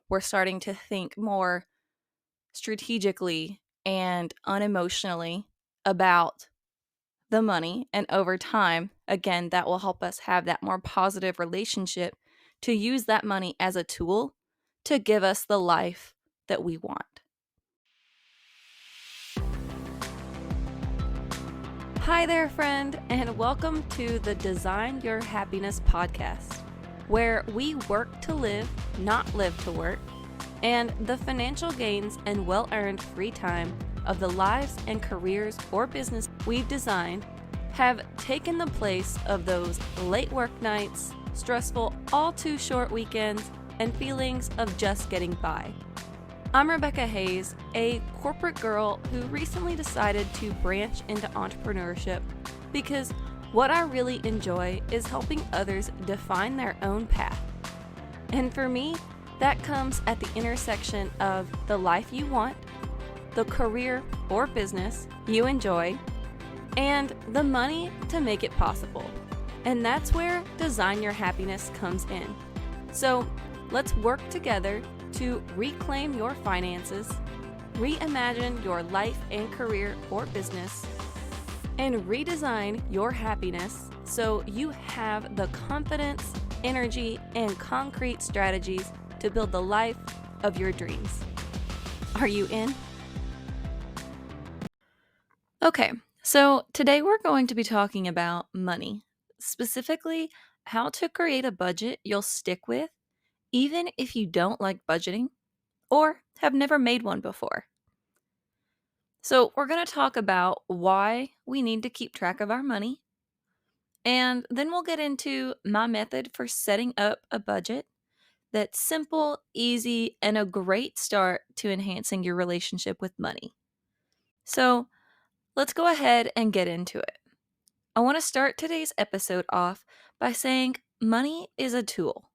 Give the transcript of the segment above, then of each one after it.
we're starting to think more strategically and unemotionally about the money. And over time, again, that will help us have that more positive relationship to use that money as a tool to give us the life that we want. Hi there, friend, and welcome to the Design Your Happiness podcast, where we work to live, not live to work, and the financial gains and well-earned free time of the lives and careers or business we've designed have taken the place of those late work nights, stressful, all too short weekends, and feelings of just getting by. I'm Rebecca Hayes, a corporate girl who recently decided to branch into entrepreneurship because what I really enjoy is helping others define their own path. And for me, that comes at the intersection of the life you want, the career or business you enjoy, and the money to make it possible. And that's where Design Your Happiness comes in. So let's work together to reclaim your finances, reimagine your life and career or business, and redesign your happiness so you have the confidence, energy, and concrete strategies to build the life of your dreams. Are you in? Okay, so today we're going to be talking about money, specifically how to create a budget you'll stick with, even if you don't like budgeting or have never made one before. So, we're going to talk about why we need to keep track of our money, and then we'll get into my method for setting up a budget that's simple, easy, and a great start to enhancing your relationship with money. So, let's go ahead and get into it. I want to start today's episode off by saying money is a tool,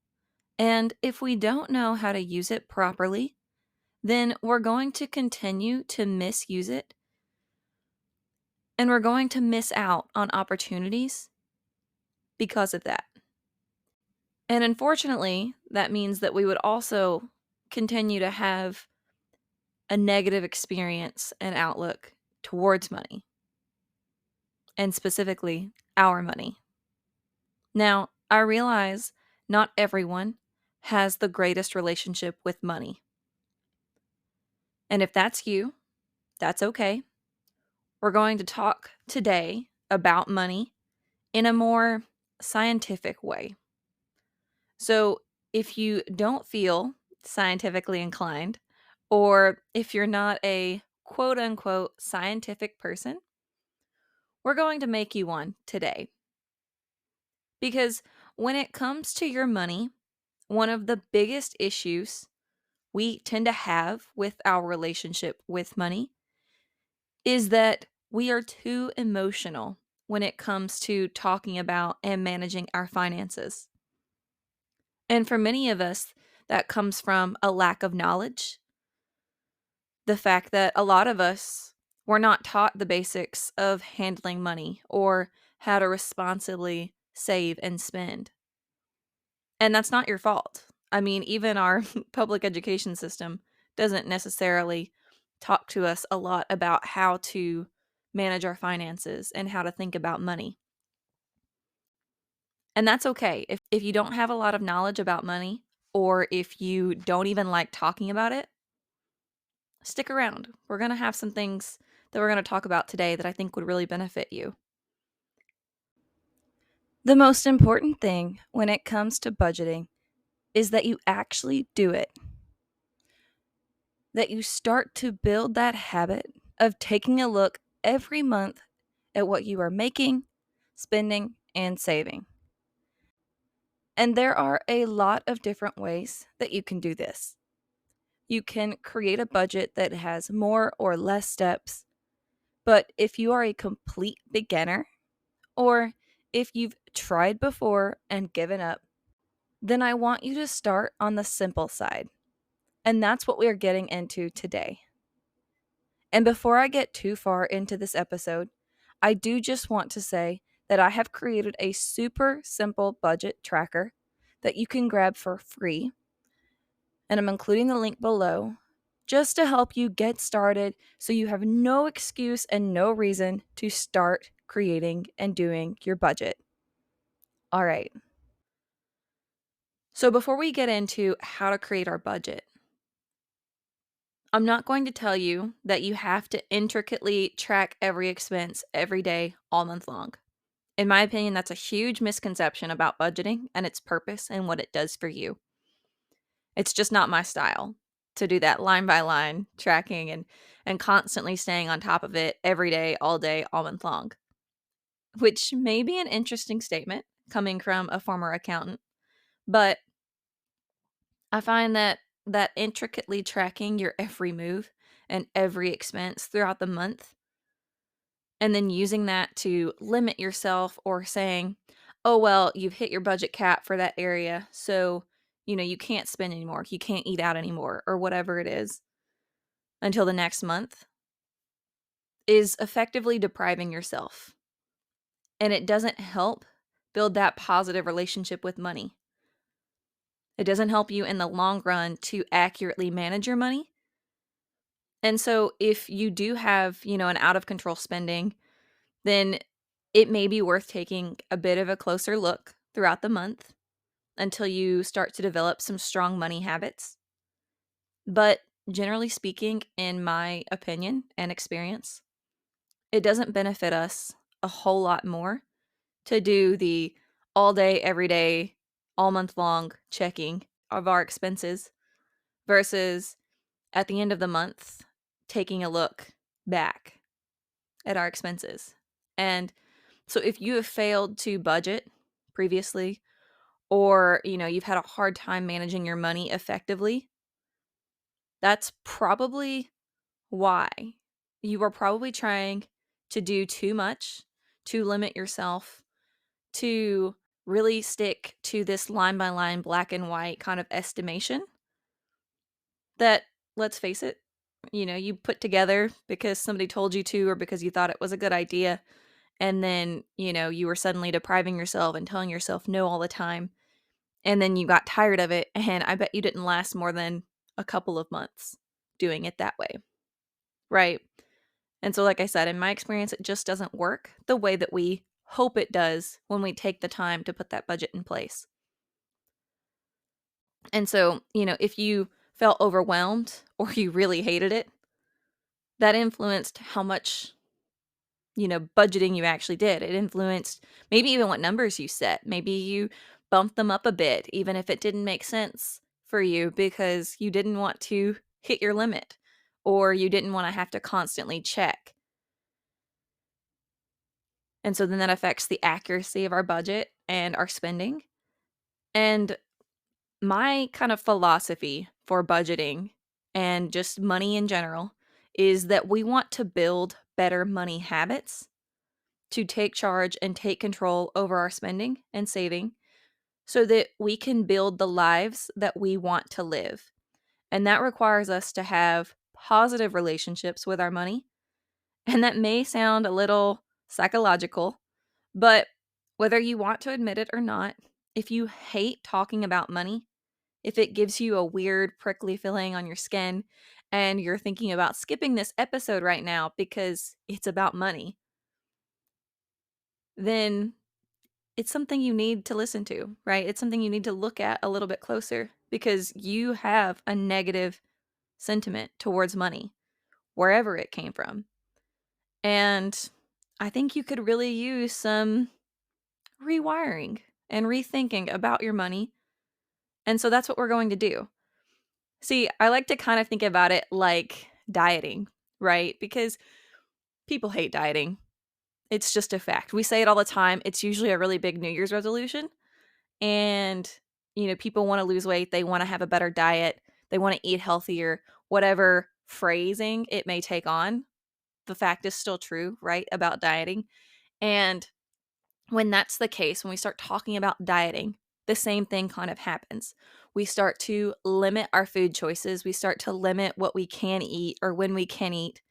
and if we don't know how to use it properly, then we're going to continue to misuse it, and we're going to miss out on opportunities because of that. And unfortunately, that means that we would also continue to have a negative experience and outlook towards money, and specifically our money. Now, I realize not everyone has the greatest relationship with money. And if that's you, that's okay. We're going to talk today about money in a more scientific way. So, if you don't feel scientifically inclined, or if you're not a quote unquote scientific person, we're going to make you one today. Because when it comes to your money, one of the biggest issues we tend to have with our relationship with money is that we are too emotional when it comes to talking about and managing our finances. And for many of us, that comes from a lack of knowledge. The fact that a lot of us were not taught the basics of handling money or how to responsibly save and spend. And that's not your fault. I mean, even our public education system doesn't necessarily talk to us a lot about how to manage our finances and how to think about money. And that's okay. If you don't have a lot of knowledge about money, or if you don't even like talking about it, stick around. We're going to have some things that we're going to talk about today that I think would really benefit you. The most important thing when it comes to budgeting is that you actually do it. That you start to build that habit of taking a look every month at what you are making, spending, and saving. And there are a lot of different ways that you can do this. You can create a budget that has more or less steps, but if you are a complete beginner, or if you've tried before and given up, then I want you to start on the simple side. And that's what we are getting into today. And before I get too far into this episode, I do just want to say that I have created a super simple budget tracker that you can grab for free. and I'm including the link below just to help you get started so you have no excuse and no reason to start creating and doing your budget. All right. So before we get into how to create our budget, I'm not going to tell you that you have to intricately track every expense every day, all month long. In my opinion, that's a huge misconception about budgeting and its purpose and what it does for you. It's just not my style to do that line by line tracking and constantly staying on top of it every day, all month long, which may be an interesting statement coming from a former accountant, but I find that intricately tracking your every move and every expense throughout the month and then using that to limit yourself or saying, "Oh, well, you've hit your budget cap for that area, so, you can't spend anymore. You can't eat out anymore," or whatever it is until the next month is effectively depriving yourself. And it doesn't help build that positive relationship with money. It doesn't help you in the long run to accurately manage your money. And so if you do have, an out of control spending, then it may be worth taking a bit of a closer look throughout the month until you start to develop some strong money habits. But generally speaking, in my opinion and experience, it doesn't benefit us a whole lot more to do the all day, every day, all month long checking of our expenses versus at the end of the month taking a look back at our expenses. And so if you have failed to budget previously or, you've had a hard time managing your money effectively, that's probably why. You are probably trying to do too much to limit yourself, to really stick to this line by line, black and white kind of estimation that, let's face it, you put together because somebody told you to or because you thought it was a good idea. And then, you were suddenly depriving yourself and telling yourself no all the time. And then you got tired of it. And I bet you didn't last more than a couple of months doing it that way. Right. And so, like I said, in my experience, it just doesn't work the way that we hope it does when we take the time to put that budget in place. And so, if you felt overwhelmed or you really hated it, that influenced how much, budgeting you actually did. It influenced maybe even what numbers you set. Maybe you bumped them up a bit, even if it didn't make sense for you because you didn't want to hit your limit or you didn't want to have to constantly check. And so then that affects the accuracy of our budget and our spending. And my kind of philosophy for budgeting and just money in general is that we want to build better money habits to take charge and take control over our spending and saving so that we can build the lives that we want to live. And that requires us to have positive relationships with our money. And that may sound a little psychological, but whether you want to admit it or not, if you hate talking about money, if it gives you a weird prickly feeling on your skin and you're thinking about skipping this episode right now because it's about money, then it's something you need to listen to, right? It's something you need to look at a little bit closer because you have a negative sentiment towards money, wherever it came from. And I think you could really use some rewiring and rethinking about your money. And so that's what we're going to do. See, I like to kind of think about it like dieting, right? Because people hate dieting. It's just a fact. We say it all the time. It's usually a really big New Year's resolution. And, people want to lose weight. They want to have a better diet. They want to eat healthier, whatever phrasing it may take on. The fact is still true, right? About dieting. And when that's the case, when we start talking about dieting, the same thing kind of happens. We start to limit our food choices. We start to limit what we can eat or when we can eat.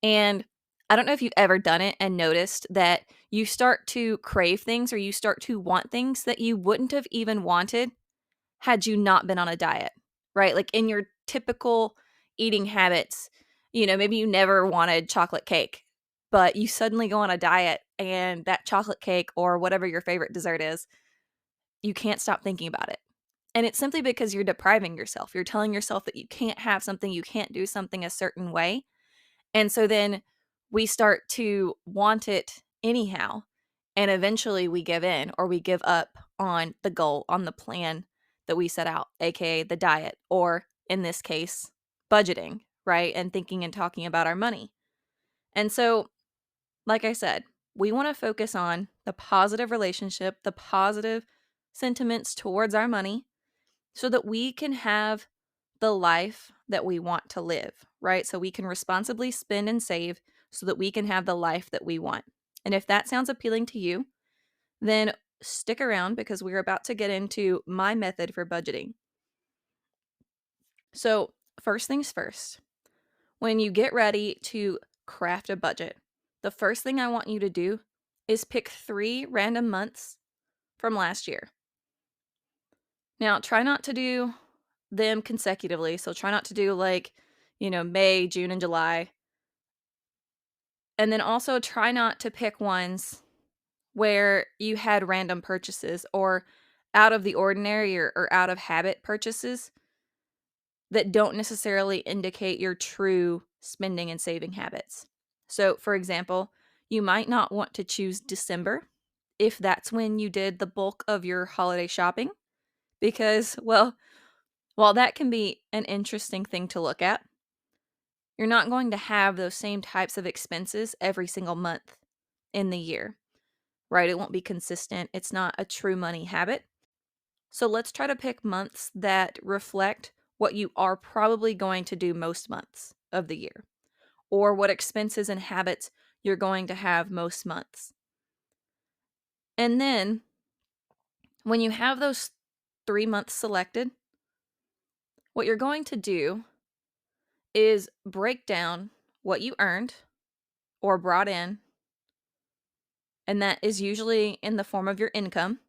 And I don't know if you've ever done it and noticed that you start to crave things or you start to want things that you wouldn't have even wanted had you not been on a diet. right? Like in your typical eating habits, maybe you never wanted chocolate cake, but you suddenly go on a diet and that chocolate cake or whatever your favorite dessert is, you can't stop thinking about it. And it's simply because you're depriving yourself. You're telling yourself that you can't have something, you can't do something a certain way. And so then we start to want it anyhow. And eventually we give in or we give up on the goal, on the plan that we set out, AKA the diet, or in this case, budgeting, right? And thinking and talking about our money. And so, like I said, we want to focus on the positive relationship, the positive sentiments towards our money so that we can have the life that we want to live, right? So we can responsibly spend and save so that we can have the life that we want. And if that sounds appealing to you, then stick around because we're about to get into my method for budgeting. So, first things first, when you get ready to craft a budget, the first thing I want you to do is pick 3 random months from last year. Now, try not to do them consecutively. So try not to do like, May, June, and July. And then also try not to pick ones where you had random purchases or out of the ordinary or out of habit purchases that don't necessarily indicate your true spending and saving habits. So, for example, you might not want to choose December if that's when you did the bulk of your holiday shopping, because, well, while that can be an interesting thing to look at, you're not going to have those same types of expenses every single month in the year, right? It won't be consistent. It's not a true money habit. So let's try to pick months that reflect what you are probably going to do most months of the year, or what expenses and habits you're going to have most months. And then when you have those 3 months selected, what you're going to do is break down what you earned or brought in, and that is usually in the form of your income.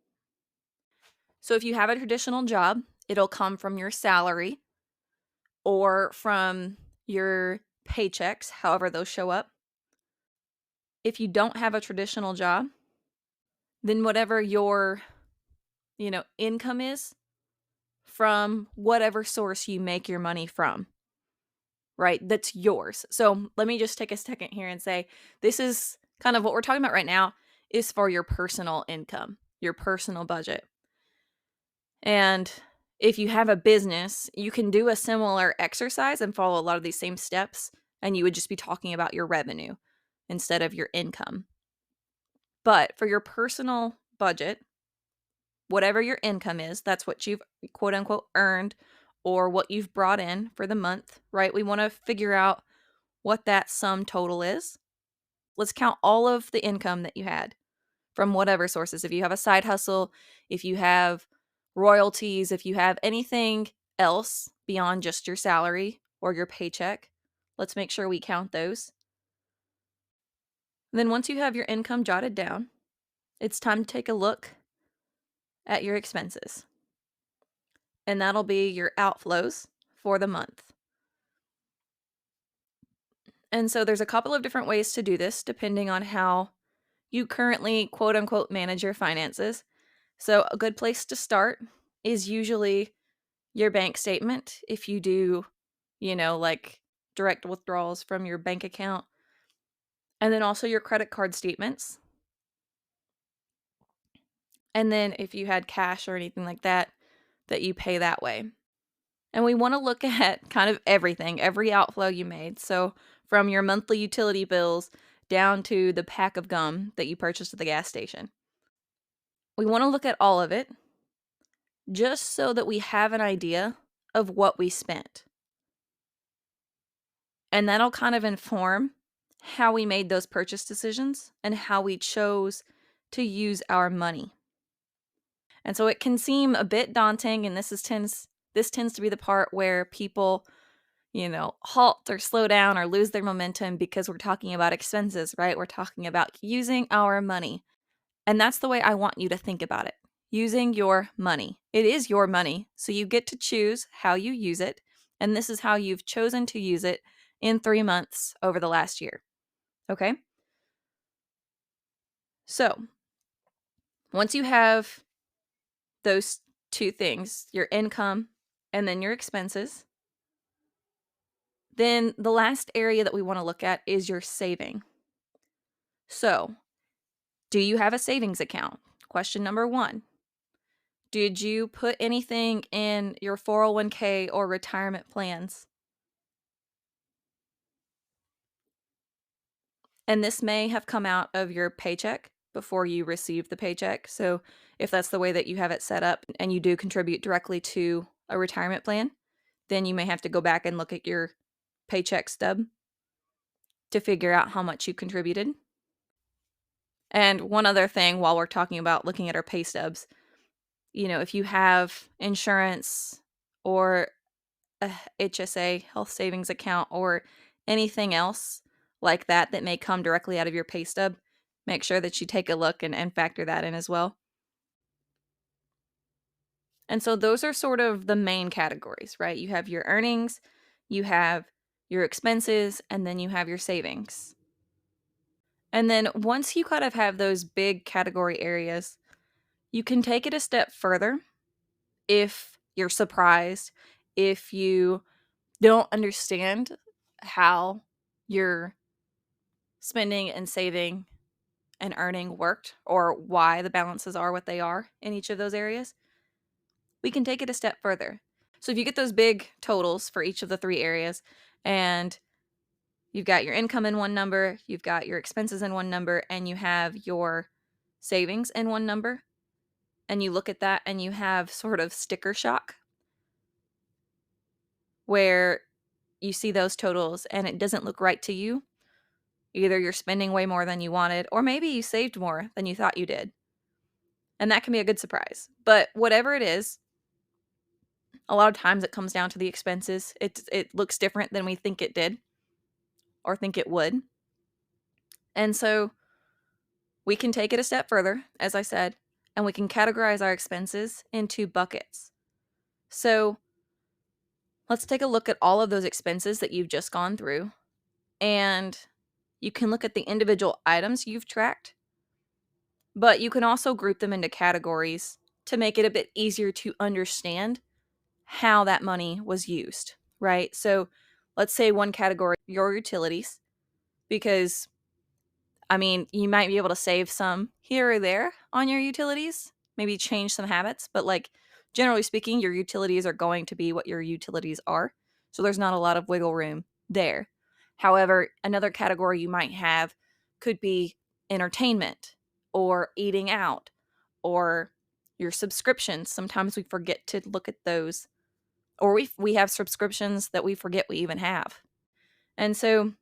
So if you have a traditional job, it'll come from your salary or from your paychecks, however those show up. If you don't have a traditional job, then whatever your, income is from whatever source you make your money from, right? That's yours. So let me just take a second here and say this is kind of what we're talking about right now is for your personal income, your personal budget. And if you have a business, you can do a similar exercise and follow a lot of these same steps, and you would just be talking about your revenue instead of your income. But for your personal budget, whatever your income is, that's what you've quote unquote earned or what you've brought in for the month, right? We want to figure out what that sum total is. Let's count all of the income that you had from whatever sources. If you have a side hustle, if you have royalties, if you have anything else beyond just your salary or your paycheck, let's make sure we count those. And then once you have your income jotted down, it's time to take a look at your expenses. And that'll be your outflows for the month. And so there's a couple of different ways to do this depending on how you currently quote unquote manage your finances. So a good place to start is usually your bank statement if you do, like direct withdrawals from your bank account. And then also your credit card statements. And then if you had cash or anything like that, that you pay that way. And we want to look at kind of everything, every outflow you made. So from your monthly utility bills down to the pack of gum that you purchased at the gas station. We want to look at all of it just so that we have an idea of what we spent. And that'll kind of inform how we made those purchase decisions and how we chose to use our money. And so it can seem a bit daunting, and this tends to be the part where people, halt or slow down or lose their momentum because we're talking about expenses, right? We're talking about using our money. And that's the way I want you to think about it. using your money. It is your money, so you get to choose how you use it, and this is how you've chosen to use it in 3 months over the last year. Okay? So, once you have those two things, your income and then your expenses, then the last area that we want to look at is your saving. So, do you have a savings account? Question number 1. Did you put anything in your 401k or retirement plans? And this may have come out of your paycheck before you receive the paycheck. So, if that's the way that you have it set up and you do contribute directly to a retirement plan, then you may have to go back and look at your paycheck stub to figure out how much you contributed. And one other thing while we're talking about looking at our pay stubs, if you have insurance or a HSA, health savings account, or anything else like that that may come directly out of your pay stub, make sure that you take a look and factor that in as well. And so those are sort of the main categories, right? You have your earnings, you have your expenses, and then you have your savings. And then once you kind of have those big category areas, you can take it a step further if you're surprised, if you don't understand how your spending and saving and earning worked or why the balances are what they are in each of those areas, we can take it a step further. So if you get those big totals for each of the 3 areas and you've got your income in one number, you've got your expenses in one number, and you have your savings in one number, and you look at that and you have sort of sticker shock where you see those totals and it doesn't look right to you. Either you're spending way more than you wanted, or maybe you saved more than you thought you did. And that can be a good surprise. But whatever it is, a lot of times it comes down to the expenses. It looks different than we think it did or think it would. And so we can take it a step further, as I said, and we can categorize our expenses into buckets. So let's take a look at all of those expenses that you've just gone through, and you can look at the individual items you've tracked, but you can also group them into categories to make it a bit easier to understand how that money was used, right? So let's say one category, your utilities, because you might be able to save some here or there on your utilities, maybe change some habits, but like generally speaking, your utilities are going to be what your utilities are. So there's not a lot of wiggle room there. However, another category you might have could be entertainment or eating out or your subscriptions. Sometimes we forget to look at those, or we have subscriptions that we forget we even have. And so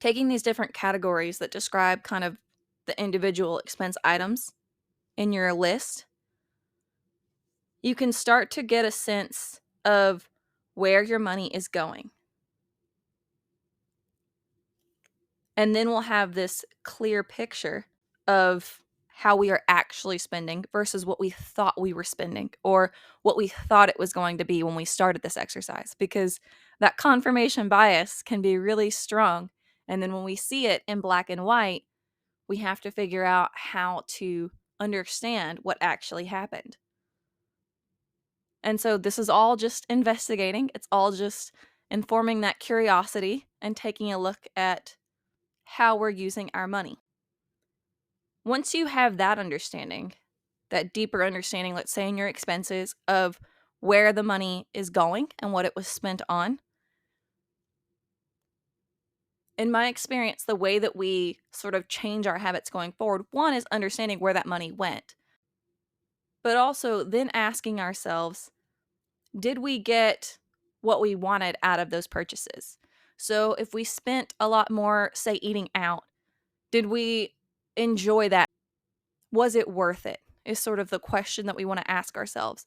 taking these different categories that describe kind of the individual expense items in your list, you can start to get a sense of where your money is going. And then we'll have this clear picture of how we are actually spending versus what we thought we were spending or what we thought it was going to be when we started this exercise, because that confirmation bias can be really strong. And then when we see it in black and white, we have to figure out how to understand what actually happened. And so this is all just investigating. It's all just informing that curiosity and taking a look at how we're using our money. Once you have that understanding, that deeper understanding, let's say in your expenses, of where the money is going and what it was spent on, in my experience, the way that we sort of change our habits going forward, one is understanding where that money went, but also then asking ourselves, did we get what we wanted out of those purchases? So if we spent a lot more, say, eating out, did we enjoy that? Was it worth it? Is sort of the question that we want to ask ourselves.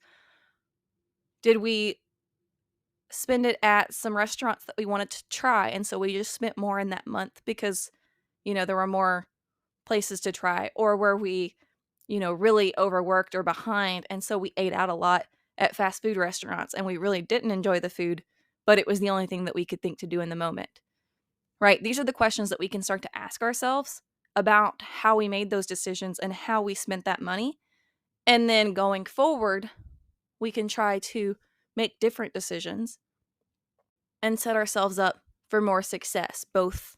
Did we spend it at some restaurants that we wanted to try, and so we just spent more in that month because, there were more places to try? Or were we really overworked or behind. And so we ate out a lot at fast food restaurants and we really didn't enjoy the food, but it was the only thing that we could think to do in the moment, right? These are the questions that we can start to ask ourselves about how we made those decisions and how we spent that money. And then going forward, we can try to make different decisions and set ourselves up for more success, both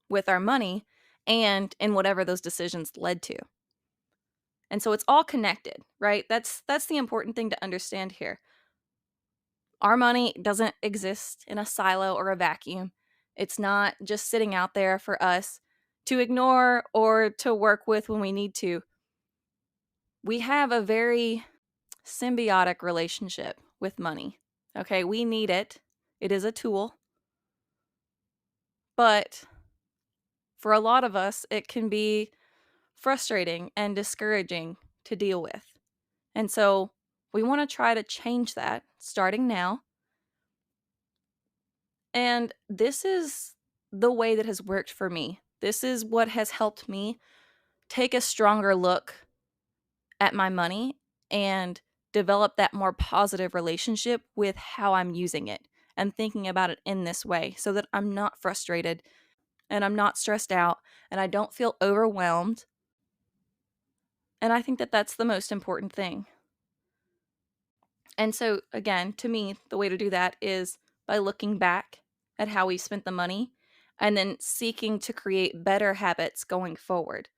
with our money and in whatever those decisions led to. And so it's all connected, right? That's the important thing to understand here. Our money doesn't exist in a silo or a vacuum. It's not just sitting out there for us to ignore or to work with when we need to. We have a very symbiotic relationship with money. Okay, we need it. It is a tool. But for a lot of us, it can be frustrating and discouraging to deal with. And so we want to try to change that starting now. And this is the way that has worked for me. This is what has helped me take a stronger look at my money and develop that more positive relationship with how I'm using it and thinking about it in this way so that I'm not frustrated and I'm not stressed out and I don't feel overwhelmed. And I think that that's the most important thing. And so, again, to me, the way to do that is by looking back at how we spent the money and then seeking to create better habits going forward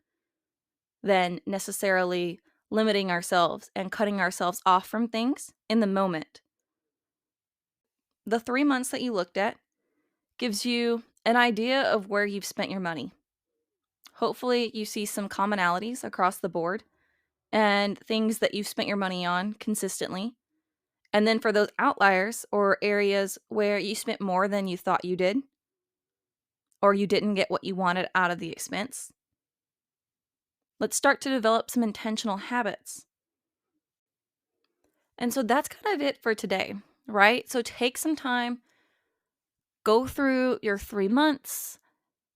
than necessarily limiting ourselves and cutting ourselves off from things in the moment. The 3 months that you looked at gives you an idea of where you've spent your money. Hopefully, you see some commonalities across the board and things that you've spent your money on consistently. And then for those outliers or areas where you spent more than you thought you did, or you didn't get what you wanted out of the expense, let's start to develop some intentional habits. And so that's kind of it for today, right? So take some time, go through your 3 months,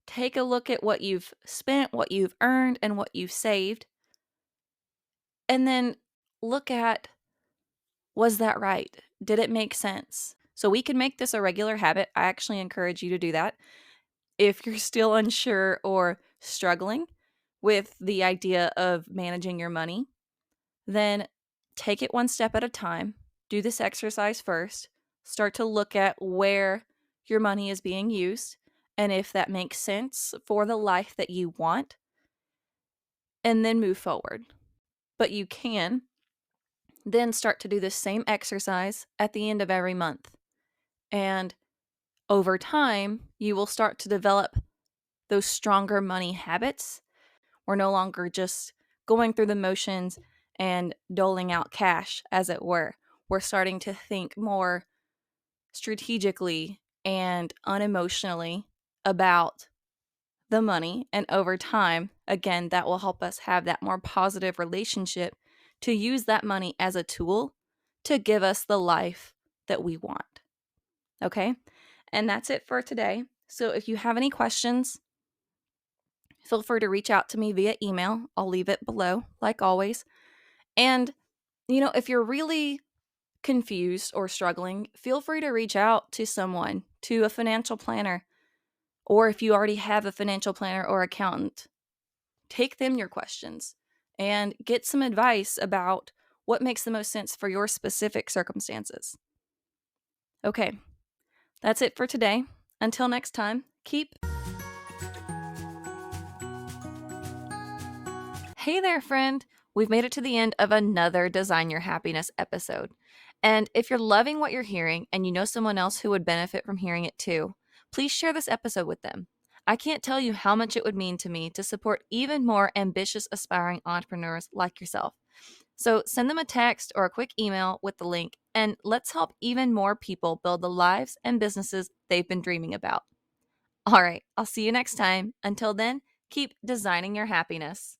take a look at what you've spent, what you've earned, and what you've saved, and then look at, was that right? Did it make sense? So we can make this a regular habit. I actually encourage you to do that. If you're still unsure or struggling with the idea of managing your money, then take it one step at a time. Do this exercise first. Start to look at where your money is being used and if that makes sense for the life that you want, and then move forward. But you can then start to do the same exercise at the end of every month. And over time, you will start to develop those stronger money habits. We're no longer just going through the motions and doling out cash, as it were. We're starting to think more strategically and unemotionally about the money. And over time, again, that will help us have that more positive relationship to use that money as a tool to give us the life that we want. Okay? And that's it for today. So if you have any questions, feel free to reach out to me via email. I'll leave it below, like always. And, if you're really confused or struggling, feel free to reach out to someone, to a financial planner, or if you already have a financial planner or accountant, take them your questions and get some advice about what makes the most sense for your specific circumstances. Okay, that's it for today. Until next time, keep. Hey there, friend. We've made it to the end of another Design Your Happiness episode. And if you're loving what you're hearing and you know someone else who would benefit from hearing it too, please share this episode with them. I can't tell you how much it would mean to me to support even more ambitious, aspiring entrepreneurs like yourself. So send them a text or a quick email with the link, and let's help even more people build the lives and businesses they've been dreaming about. All right, I'll see you next time. Until then, keep designing your happiness.